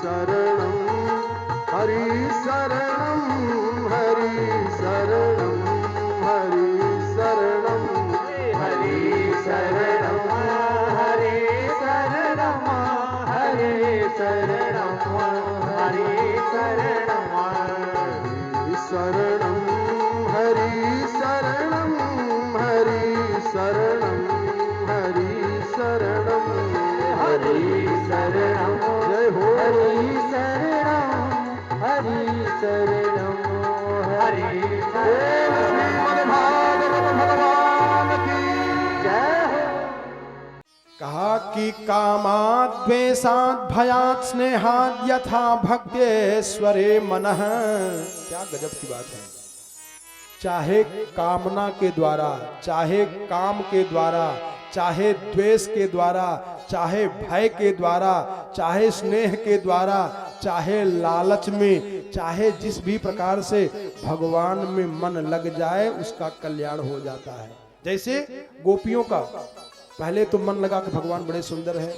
शरणं हरि शरणं हरि शरणं हरि शरणं हरि शरणं हरि शरणं हरि शरणं हरि शरणं शरणं हरि शरणं हरि शरणं हरि शरणं हरि शरणं जय हो हरि शरणं हरि शरणं हरि श्रीमद्भागवत भगवान की जय हो। कहा कि कामात् द्वेषात् भयात् स्नेहात् यथा भक्तेश्वरे मनः। क्या गजब की बात है। चाहे कामना के द्वारा, चाहे काम के द्वारा, चाहे द्वेष के द्वारा, चाहे भय के द्वारा, चाहे स्नेह के द्वारा, चाहे लालच में, चाहे जिस भी प्रकार से भगवान में मन लग जाए उसका कल्याण हो जाता है। जैसे गोपियों का पहले तो मन लगा कि भगवान बड़े सुंदर है,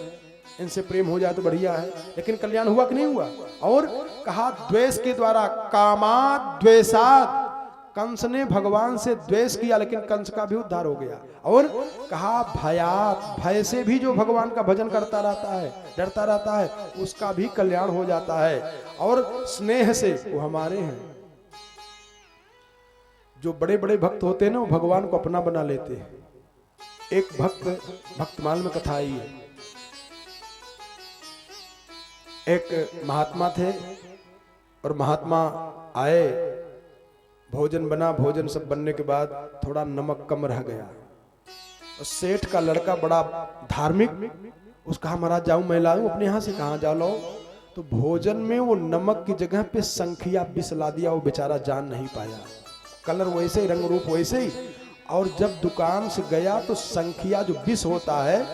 इनसे प्रेम हो जाए तो बढ़िया है, लेकिन कल्याण हुआ कि नहीं हुआ। और कहा द्वेष के द्वारा, कामात् द्वेषात्, कंस ने भगवान से द्वेष किया लेकिन कंस का भी उद्धार हो गया। और कहा भयात्, भय से भी जो भगवान का भजन करता रहता है, डरता रहता है, उसका भी कल्याण हो जाता है। और स्नेह से, वो हमारे हैं, जो बड़े बड़े भक्त होते हैं ना, वो भगवान को अपना बना लेते हैं। एक भक्तमाल में कथा आई है। एक महात्मा थे और महात्मा आए, भोजन बना, भोजन सब बनने के बाद थोड़ा नमक कम रह गया। और सेठ का लड़का बड़ा धार्मिक, उसका महाराज जाऊं मैं लाऊं अपने यहाँ से, कहाँ जा लो। तो भोजन में वो नमक की जगह पे संखिया विष ला दिया, वो बेचारा जान नहीं पाया। कलर वैसे ही, रंग रूप वैसे ही। और जब दुकान से गया तो संखिया जो विष होता है,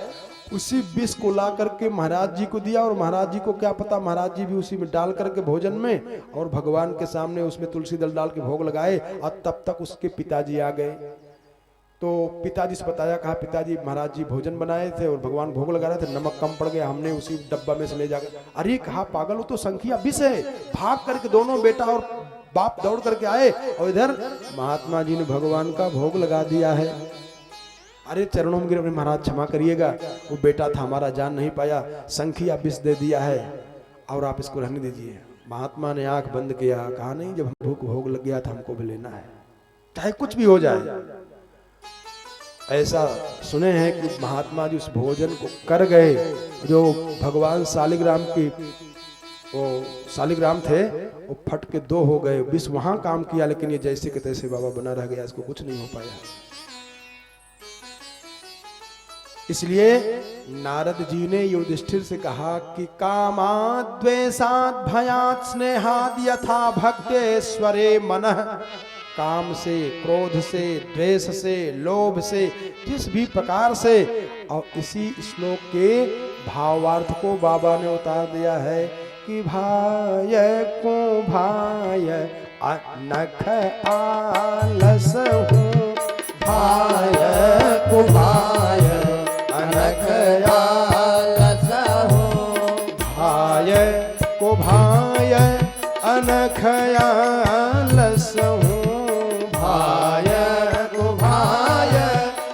उसी विष को ला करके महाराज जी को दिया। और महाराज जी को क्या पता, महाराज जी भी उसी में डाल करके भोजन में, और भगवान के सामने उसमें तुलसी दल डाल के भोग लगाए। और तब तक उसके पिताजी आ गए। तो पिताजी से बताया, कहा पिताजी महाराज जी भोजन बनाए थे और भगवान भोग लगा रहे थे, नमक कम पड़ गया, हमने उसी डब्बा में से ले जाकर। अरे कहा पागल हो, तो संखिया विष है। भाग करके दोनों बेटा और बाप दौड़ करके आए, और इधर महात्मा जी ने भगवान का भोग लगा दिया है। अरे चरणों में गिरे, महाराज क्षमा करिएगा, वो बेटा था हमारा, जान नहीं पाया, संखिया विष दे दिया है और आप इसको रहने दीजिए। महात्मा ने आंख बंद किया, कहा नहीं, जब हम भोग लग गया था हमको भी लेना है, चाहे कुछ भी हो जाए। ऐसा सुने हैं कि महात्मा जी उस भोजन को कर गए, जो भगवान शालिग्राम की, वो शालिग्राम थे, वो फट के दो हो गए। विष वहां काम किया, लेकिन ये जैसे के तैसे बाबा बना रह गया, इसको कुछ नहीं हो पाया। इसलिए नारद जी ने युधिष्ठिर से कहा कि कामात् द्वेषात् भयात् स्नेहात् यथा भक्तेश्वरे मनः। काम से, क्रोध से, द्वेष से, लोभ से, जिस भी प्रकार से। और इसी श्लोक के भावार्थ को बाबा ने उतार दिया है कि भाय को भाय अनख आलस हूँ, भाय को भाय अनख आलस हूँ, भाय को भाय अनख आलस हूँ, भाय को भाय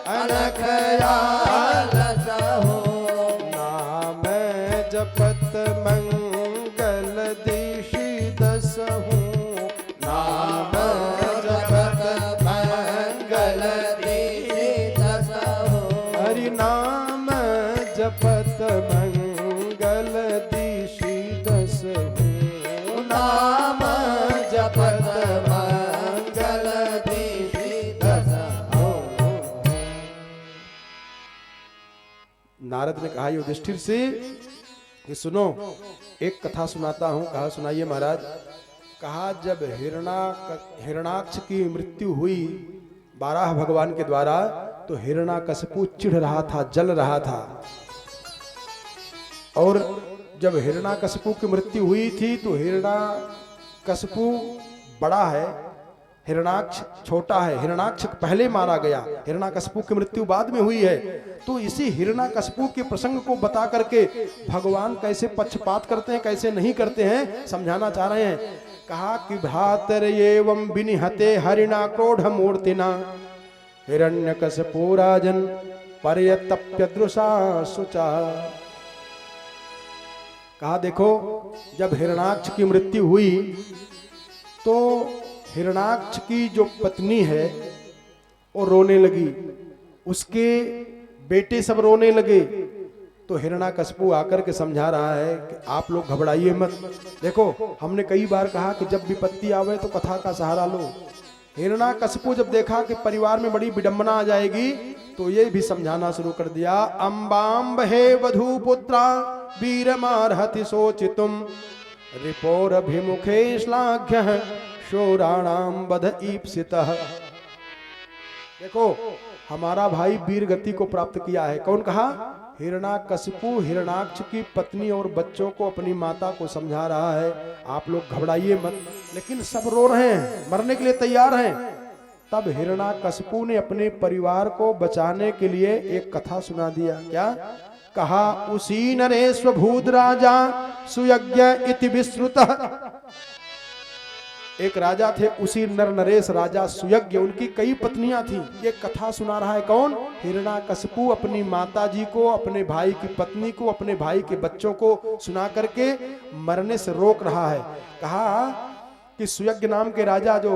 अनख आलस हूँ। नाम जपत मंगल दिशि दस हूँ, नाम जपत मंगल दिशि दस हूँ, हरि नाम जपत मंगल दिशि दस हूँ, नाम जपत मंगल दिशि दस हूँ। नारद ने कहा युधिष्ठिर से कि सुनो, एक कथा सुनाता हूं। कहा सुनाइए महाराज। कहा जब हिरणाक्ष की मृत्यु हुई 12 भगवान के द्वारा, तो हिरणाकशिपु चिढ़ रहा था, जल रहा था। और जब हिरणाकशिपु की मृत्यु हुई थी तो हिरणाकशिपु बड़ा है, हिरणाक्ष छोटा है, हिरणाक्ष पहले मारा गया, हिरण्यकशिपु की मृत्यु बाद में हुई है। तो इसी हिरण्यकशिपु के प्रसंग को बता करके भगवान कैसे पक्षपात करते हैं, कैसे नहीं करते हैं, समझाना चाह रहे हैं। कहा कि भ्रातर एवं विनिहते हरिणा क्रोध मूर्तिना हिरण्यकशिपु राजन पर्यतप्यदृशा शुचा। कहा देखो, जब हिरणाक्ष की मृत्यु हुई तो हिरणाक्ष की जो पत्नी है वो रोने लगी, उसके बेटे सब रोने लगे। तो हिरण्यकशिपु आकर के समझा रहा है कि आप लोग घबराइए मत। देखो, हमने कई बार कहा कि जब विपत्ति आवे तो कथा का सहारा लो। हिरण्यकशिपु जब देखा कि परिवार में बड़ी विडंबना आ जाएगी तो ये भी समझाना शुरू कर दिया। अम्बाम्ब हे वधू पुत्रा वीरमार्हति शोचितुम रिपोरभिमुखे श्लाघ्य शोराणाम बध ईप्सितः। देखो, हमारा भाई वीर गति को प्राप्त किया है। कौन कहा? हिरण्यकशिपु हिरणाक्ष की पत्नी और बच्चों को, अपनी माता को समझा रहा है आप लोग घबराइए मत। लेकिन सब रो रहे हैं, मरने के लिए तैयार हैं। तब हिरण्यकशिपु ने अपने परिवार को बचाने के लिए एक कथा सुना दिया। क्या कहा? उसी नरेश्व भूत राजा सुयज्ञ इति विश्रुतः। एक राजा थे, उसी नर नरेश राजा सुयज्ञ, उनकी कई पत्नियां थी। ये कथा सुना रहा है कौन? हिरण्यकशिपु अपनी माता जी को, अपने भाई की पत्नी को, अपने भाई के बच्चों को सुना करके मरने से रोक रहा है। कहा कि सुयज्ञ नाम के राजा जो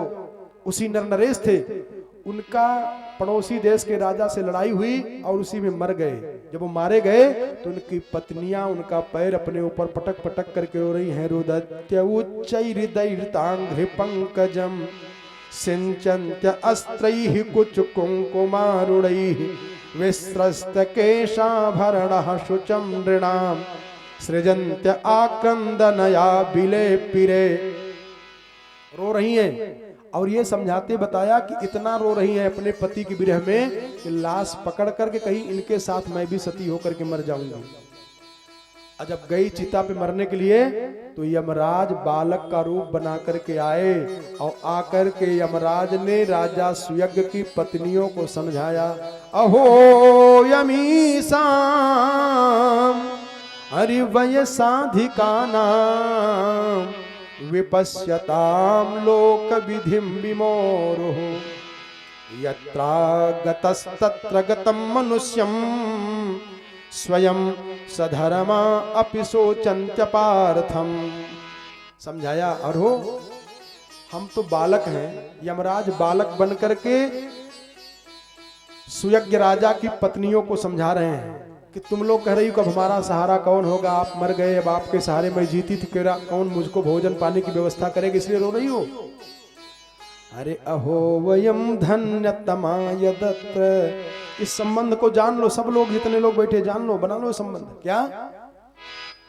उसी नर नरेश थे, उनका पड़ोसी देश के राजा से लड़ाई हुई और उसी में मर गए। जब वो मारे गए तो उनकी पत्नियां उनका पैर अपने ऊपर पटक पटक करके रो रही हैं। रुदत्य उच्चैर्दैर्तांघ्रि पंकजम सिंचन्त्य अस्त्रैः कुच कुंकुमारुणैः विस्रस्त केशाभरणः शुचं नृणाम सृजन्त्य आक्रंदनया विलेपिरे। रो रही हैं और ये समझाते बताया कि इतना रो रही है अपने पति की विरह में कि लाश पकड़ करके कहीं इनके साथ मैं भी सती होकर के मर जाऊंगी। जब गई चिता पे मरने के लिए तो यमराज बालक का रूप बना करके आए और आकर के यमराज ने राजा सुयज्ञ की पत्नियों को समझाया। अहो यमीसाम हरिवयसाधिका नाम विपश्यताम लोक विधिम विमोरुः यत्रागतस्तत्र गतं मनुष्यं स्वयं सधर्मा अपि शोचन्त्य पार्थम। समझाया। और हो, हम तो बालक हैं। यमराज बालक बन करके सुयज्ञ राजा की पत्नियों को समझा रहे हैं कि तुम लोग कह रही हो कि अब हमारा सहारा कौन होगा, आप मर गए, अब आपके सहारे मैं जीती थी, कौन मुझको भोजन पानी की व्यवस्था करेगा, इसलिए रो रही हो। अरे अहो वयम धन्यतमा यदत्र। इस संबंध को जान लो, सब लोग, जितने लोग बैठे, जान लो, बना लो संबंध। क्या?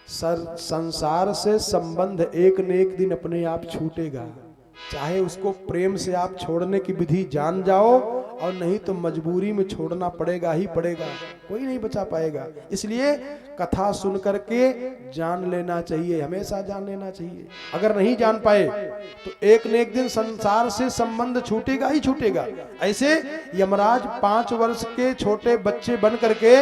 संसार से संबंध एक न एक दिन अपने आप छूटेगा। चाहे उसको प्रेम से आप छोड़ने की विधि जान जाओ और नहीं तो मजबूरी में छोड़ना पड़ेगा ही पड़ेगा, कोई नहीं बचा पाएगा। इसलिए कथा सुन करके जान लेना चाहिए, हमेशा जान लेना चाहिए। अगर नहीं जान पाए तो एक न एक दिन संसार से संबंध छूटेगा ही छूटेगा। ऐसे यमराज 5 वर्ष के छोटे बच्चे बन करके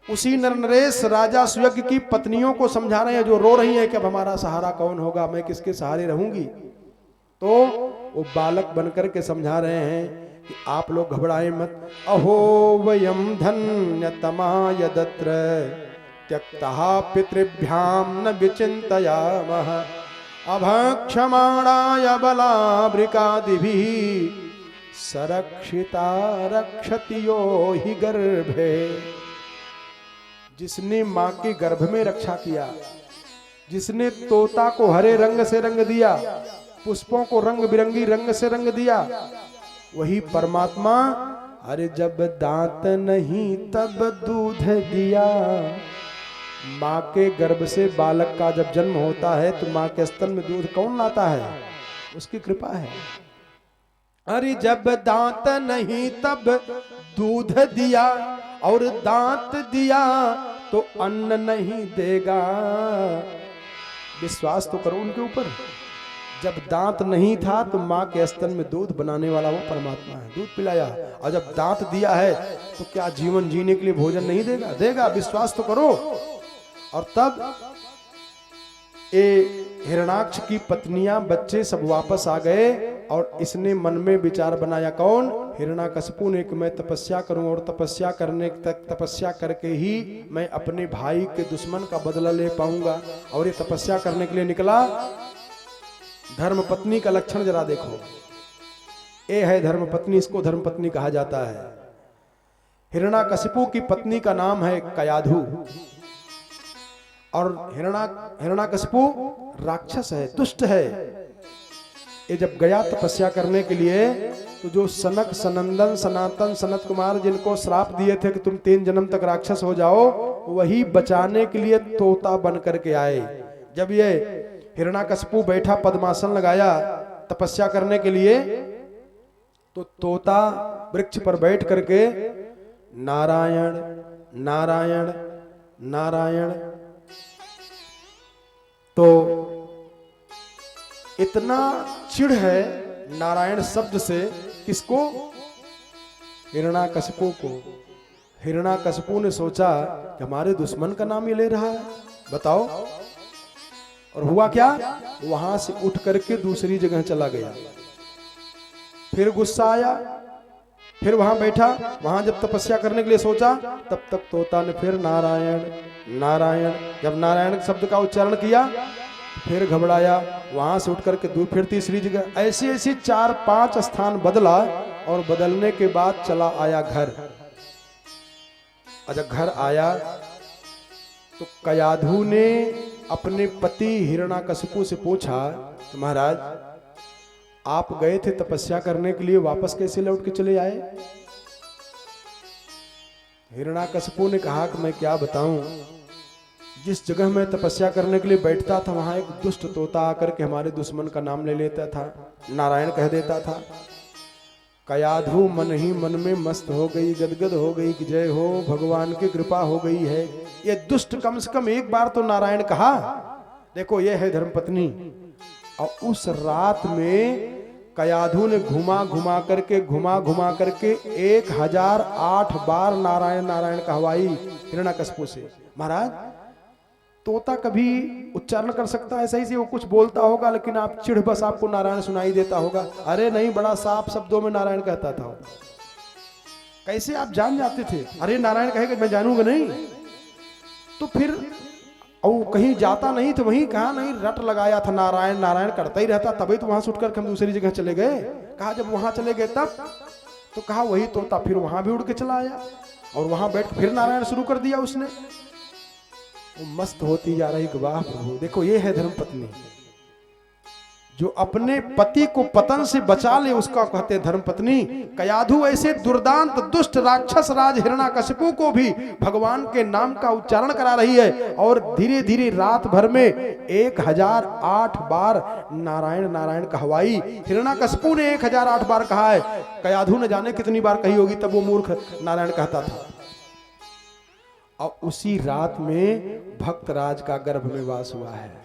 उसी नरनरेश राजा सुयज्ञ की पत्नियों को समझा रहे हैं, जो रो रही हैं कि अब हमारा सहारा कौन होगा, मैं किसके सहारे रहूंगी। तो वो बालक बनकर के समझा रहे हैं कि आप लोग घबराए मत। अहो वयम धन्यतमा यदत्र त्यक्तः पितृभ्याम न विचिन्तयामः अभक्षमाणाय बलावृकादिभिः सरक्षिता रक्षति यो हि गर्भे। जिसने माँ के गर्भ में रक्षा किया, जिसने तोता को हरे रंग से रंग दिया, पुष्पों को रंग बिरंगी रंग से रंग दिया, वही परमात्मा। अरे जब दांत नहीं तब दूध दिया। माँ के गर्भ से बालक का जब जन्म होता है तो माँ के स्तन में दूध कौन लाता है? उसकी कृपा है। अरे जब दांत नहीं तब दूध दिया और दांत दिया तो अन्न नहीं देगा। विश्वास तो करो उनके ऊपर। जब दांत नहीं था तो माँ के स्तन में दूध बनाने वाला वो परमात्मा है, दूध पिलाया। और जब दांत दिया है तो क्या जीवन जीने के लिए भोजन नहीं देगा? देगा, विश्वास तो करो। और तब ये हिरणाक्ष की पत्नियां, बच्चे सब वापस आ गए और इसने मन में विचार बनाया, कौन? हिरणाकशिपु ने, कि मैं तपस्या करूं और तपस्या करने तक, तपस्या करके ही मैं अपने भाई के दुश्मन का बदला ले पाऊंगा। और ये तपस्या करने के लिए निकला। धर्म पत्नी का लक्षण जरा देखो, ये है धर्म पत्नी, इसको धर्म पत्नी कहा जाता है। हिरणाकशिपु की पत्नी का नाम है कयाधु। और हिरणाकशिपु राक्षस है, दुष्ट है। ये जब गया तपस्या करने के लिए तो जो सनक, सनंदन, सनातन, सनत कुमार जिनको श्राप दिए थे कि तुम 3 जन्म तक राक्षस हो जाओ, वही बचाने के लिए तोता बन करके आए। जब ये हिरणाकशिपु बैठा, पद्मासन लगाया तपस्या करने के लिए, तो तोता वृक्ष पर बैठ करके नारायण नारायण नारायण, तो इतना चिढ़ है नारायण शब्द से, किसको? हिरणाकशिपु को। हिरणाकशिपु ने सोचा कि हमारे दुश्मन का नाम ये ले रहा है, बताओ। और हुआ क्या? वहां से उठ करके दूसरी जगह चला गया। फिर गुस्सा आया, फिर वहां बैठा। वहां जब तपस्या करने के लिए सोचा, तब तक तोता ने फिर नारायण नारायण, जब नारायण शब्द का उच्चारण किया, फिर घबराया, वहां से उठ करके फिर तीसरी जगह। ऐसी ऐसी 4-5 स्थान बदला और बदलने के बाद चला आया घर। और जब घर आया तो कयाधु ने अपने पति हिरणाकशिपु से पूछा, तो महाराज आप गए थे तपस्या करने के लिए, वापस कैसे लौट के चले आए? हिरणाकशिपु ने कहा कि मैं क्या बताऊं, जिस जगह मैं तपस्या करने के लिए बैठता था वहां एक दुष्ट तोता आकर के हमारे दुश्मन का नाम ले लेता था, नारायण कह देता था। कयाधु मन ही मन में मस्त हो गई, गदगद हो गई कि जय हो, भगवान की कृपा हो गई है। ये दुष्ट कम से कम एक बार तो नारायण कहा। देखो ये है धर्मपत्नी। और उस रात में कयाधु ने घुमा घुमा करके 1008 बार नारायण नारायण कहवाई हिरणाकशिपु से। महाराज तोता कभी उच्चारण कर सकता है सही से? वो कुछ बोलता होगा लेकिन आप चिढ़ बस आपको नारायण सुनाई देता होगा। अरे नहीं, बड़ा साफ शब्दों में नारायण कहता था। कैसे आप जान जाते थे? अरे नारायण कहेगा मैं जानूंगा नहीं? तो फिर और कहीं जाता नहीं तो वहीं कहा नहीं, रट लगाया था, नारायण नारायण करता ही रहता, तभी तो वहां से उठकर हम दूसरी जगह चले गए। कहा जब वहां चले गए तब तो कहा वही तोता फिर वहां भी उड़ के चला आया और वहां बैठ फिर नारायण शुरू कर दिया उसने। वो मस्त होती जा रही, वाह प्रभु। देखो ये है धर्मपत्नी, जो अपने पति को पतन से बचा ले उसका कहते हैं धर्मपत्नी। कयाधु ऐसे दुर्दांत दुष्ट राक्षस राज हिरणाकशिपु को भी भगवान के नाम का उच्चारण करा रही है और धीरे धीरे रात भर में 1008 बार नारायण नारायण कहवाई। हिरणाकशिपु ने 1008 बार कहा है, कयाधु ने जाने कितनी बार कही होगी, तब वो मूर्ख नारायण कहता था। और उसी रात में भक्तराज का गर्भ में वास हुआ है।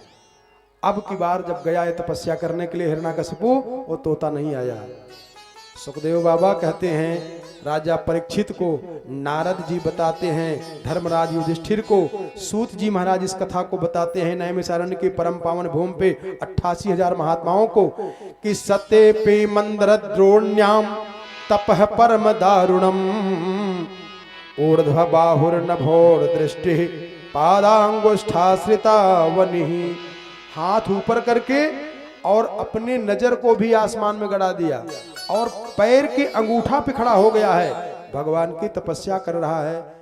अब की बार जब गया है तपस्या करने के लिए हिरणाकशिपु, वो तोता नहीं आया। सुखदेव बाबा कहते हैं राजा परीक्षित को नारद जी बताते हैं, धर्मराज युधिष्ठिर को सूत जी महाराज इस कथा को बताते हैं नैमिषारण्य के परम पावन भूमि पे 88,000 महात्माओं को कि सत्य पे मंदर द्रोण्याम तपह परम दारुणम ऊर्ध्व बाहुर्नभोर दृष्टि पादांगुष्ठाश्रिता वनिहि। हाथ ऊपर करके और अपने नजर को भी आसमान में गड़ा दिया और पैर के अंगूठा पे खड़ा हो गया है, भगवान की तपस्या कर रहा है।